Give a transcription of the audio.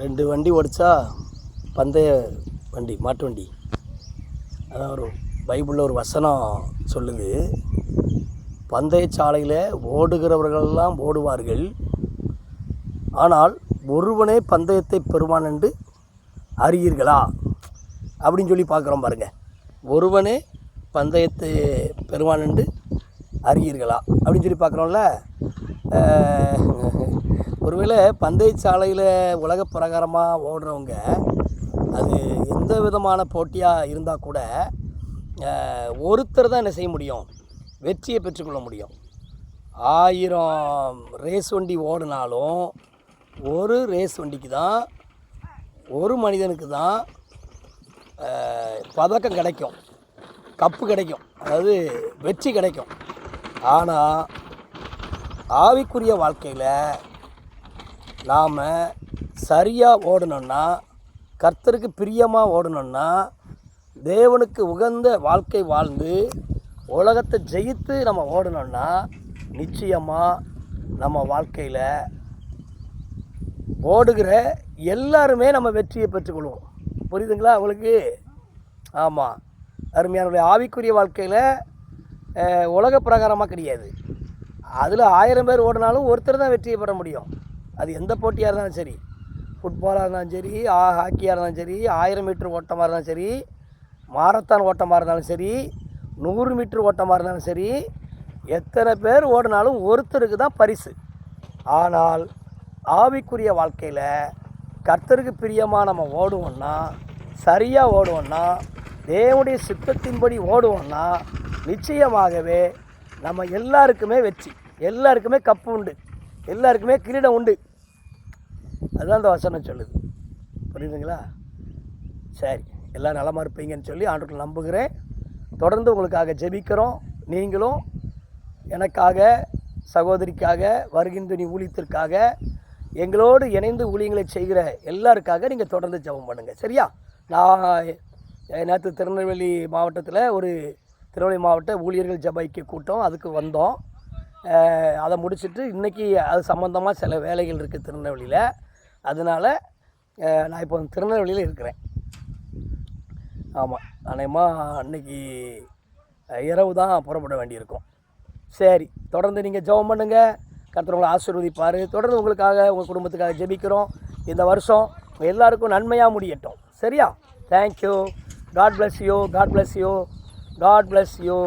2 வண்டி ஓடிச்சா பந்தய வண்டி, மாட்டு வண்டி. அதான் ஒரு பைபிளில் ஒரு வசனம் சொல்லுது, பந்தய சாலையில் ஓடுகிறவர்களெல்லாம் ஓடுவார்கள், ஆனால் ஒருவனே பந்தயத்தை பெறுவான் என்று அறியீர்களா அப்படின்னு சொல்லி பார்க்குறோம் பாருங்கள். ஒருவனே பந்தயத்தை பெறுவான் என்று அறியீர்களா அப்படின்னு சொல்லி பார்க்குறோம்ல. ஒருவேளை பந்தய சாலையில் உலக பிரகாரமாக ஓடுறவங்க அது எந்த விதமான போட்டியாக இருந்தால் கூட ஒருத்தர் தான் என்ன செய்ய முடியும், வெற்றியை பெற்றுக்கொள்ள முடியும். 1000 ரேஸ் வண்டி ஓடினாலும் ஒரு ரேஸ் வண்டிக்கு தான், ஒரு மனிதனுக்கு தான் பதக்கம் கிடைக்கும், கப்பு கிடைக்கும், அதாவது வெற்றி கிடைக்கும். ஆனால் ஆவிக்குரிய வாழ்க்கையில் நாம் சரியாக ஓடணுன்னா, கர்த்தருக்கு பிரியமாக ஓடணுன்னா, தேவனுக்கு உகந்த வாழ்க்கை வாழ்ந்து உலகத்தை ஜெயித்து நம்ம ஓடணுன்னா, நிச்சயமாக நம்ம வாழ்க்கையில் ஓடுகிற எல்லாருமே நம்ம வெற்றியை பெற்றுக்கொள்வோம். புரியுதுங்களா உங்களுக்கு? ஆமாம், அருமையானுடைய ஆவிக்குரிய வாழ்க்கையில் உலக பிரகாரமாக கிடையாது. அதில் 1000 பேர் ஓடினாலும் ஒருத்தர் தான் வெற்றியை பெற முடியும். அது எந்த போட்டியாக இருந்தாலும் சரி, ஃபுட்பாலாக இருந்தாலும் சரி, ஹாக்கியாக இருந்தாலும் சரி, 1000 மீட்டர் ஓட்டமாக இருந்தாலும் சரி, மாரத்தான் ஓட்டமாக இருந்தாலும் சரி, 100 மீட்டர் ஓட்டமாக இருந்தாலும் சரி, எத்தனை பேர் ஓடினாலும் ஒருத்தருக்கு தான் பரிசு. ஆனால் ஆவிக்குரிய வாழ்க்கையில் கர்த்தருக்கு பிரியமாக நம்ம ஓடுவோன்னா, சரியாக ஓடுவோன்னா, தேவனுடைய சித்தத்தின்படி ஓடுவோன்னா, நிச்சயமாகவே நம்ம எல்லாருக்குமே வெற்றி, எல்லாருக்குமே கப்பு உண்டு, எல்லாருக்குமே கிரீடம் உண்டு. அதுதான் அந்த வசனம் சொல்லுது. புரியுதுங்களா? சரி, எல்லோரும் நலமாக இருப்பீங்கன்னு சொல்லி ஆண்டவரை நம்புகிறேன். தொடர்ந்து உங்களுக்காக ஜெபிக்கிறோம். நீங்களும் எனக்காக, சகோதரிக்காக, வருகின்ற ஊழியத்திற்காக, எங்களோடு இணைந்து ஊழியங்களை செய்கிற எல்லாருக்காக நீங்கள் தொடர்ந்து ஜெபம் பண்ணுங்கள். சரியா? நான் நேற்று திருநெல்வேலி மாவட்டத்தில் ஒரு திருநெல்வேலி மாவட்ட ஊழியர்கள் ஜெப ஐக்கிய கூட்டம், அதுக்கு வந்தோம். அதை முடிச்சுட்டு இன்றைக்கி அது சம்மந்தமாக சில வேலைகள் இருக்குது திருநெல்வேலியில். அதனால் நான் இப்போ திருநெல்வேலியில் இருக்கிறேன். ஆமாம், அநேகமாக அன்றைக்கி இரவு தான் புறப்பட வேண்டியிருக்கும். சரி, தொடர்ந்து நீங்கள் ஜெபம் பண்ணுங்கள். கர்த்தர் உங்களை ஆசீர்வதிப்பார். தொடர்ந்து உங்களுக்காக, உங்கள் குடும்பத்துக்காக ஜெபிக்கிறோம். இந்த வருஷம் எல்லாருக்கும் நன்மையாக முடியட்டும். சரியா? Thank you. God bless you. God bless you. God bless you.